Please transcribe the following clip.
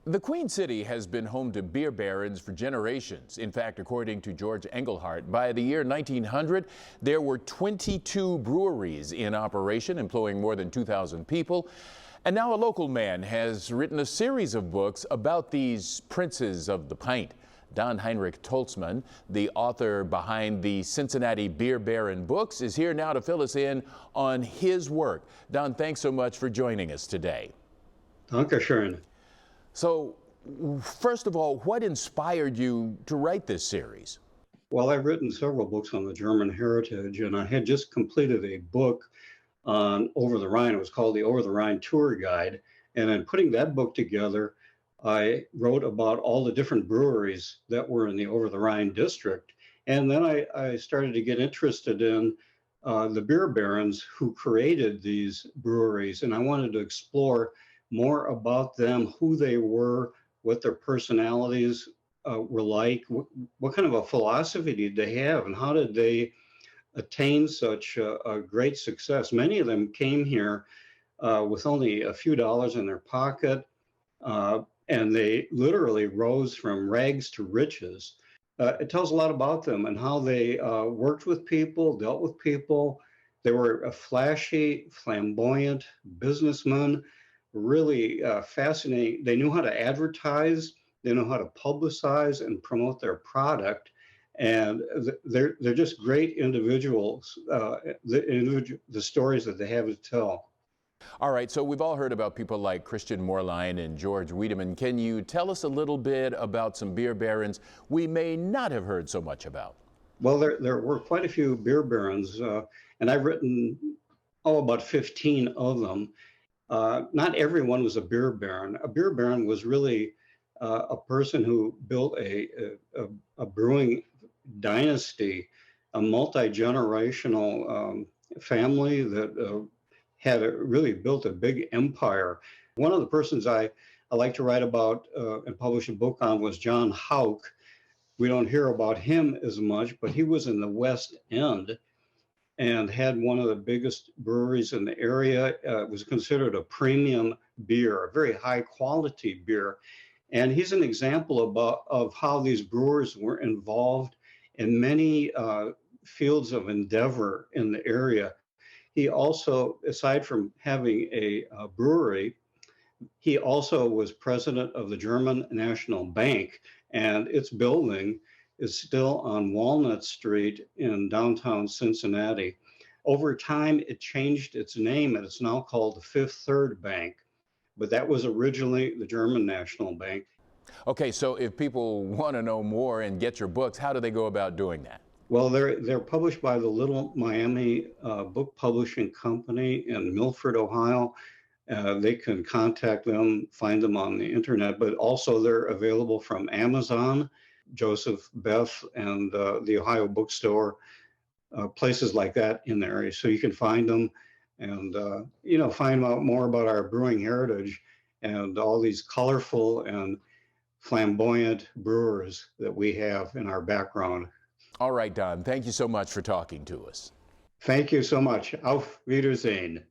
The Queen City has been home to beer barons for generations. In fact, according to George Engelhardt, by the year 1900, there were 22 breweries in operation, employing more than 2,000 people. And now a local man has written a series of books about these princes of the pint. Don Heinrich Tolzmann, the author behind the Cincinnati Beer Baron books, is here now to fill us in on his work. Don, thanks so much for joining us today. Danke schön. So, first of all, what inspired you to write this series? Well, I've written several books on the German heritage, and I had just completed a book on Over the Rhine. It was called the Over the Rhine Tour Guide. And in putting that book together, I wrote about all the different breweries that were in the Over the Rhine district. And then I started to get interested in the beer barons who created these breweries. And I wanted to explore more about them, who they were, what their personalities were like, what kind of a philosophy did they have, and how did they attain such a great success. Many of them came here with only a few dollars in their pocket, and they literally rose from rags to riches. It tells a lot about them and how they worked with people, dealt with people. They were a flashy, flamboyant businessmen, really fascinating. They knew how to advertise, they know how to publicize and promote their product, and they're just great individuals. The stories that they have to tell. All right, so we've all heard about people like Christian Moerlein and George Wiedemann. Can you tell us a little bit about some beer barons we may not have heard so much about? Well, there were quite a few beer barons, and I've written about 15 of them. Not everyone was a beer baron. A beer baron was really a person who built a brewing dynasty, a multi-generational family that had really built a big empire. One of the persons I like to write about and publish a book on was John Houck. We don't hear about him as much, but he was in the West End and had one of the biggest breweries in the area. It was considered a premium beer, a very high quality beer. And he's an example of how these brewers were involved in many fields of endeavor in the area. He also, aside from having a brewery, he also was president of the German National Bank, and its building is still on Walnut Street in downtown Cincinnati. Over time, it changed its name, and it's now called the Fifth Third Bank, but that was originally the German National Bank. Okay, so if people want to know more and get your books, how do they go about doing that? Well, they're published by the Little Miami Book Publishing Company in Milford, Ohio. They can contact them, find them on the internet, but also they're available from Amazon, Joseph Beth, and the Ohio Bookstore, places like that in the area. So you can find them and find out more about our brewing heritage and all these colorful and flamboyant brewers that we have in our background. All right, Don, thank you so much for talking to us. Thank you so much. Auf Wiedersehen.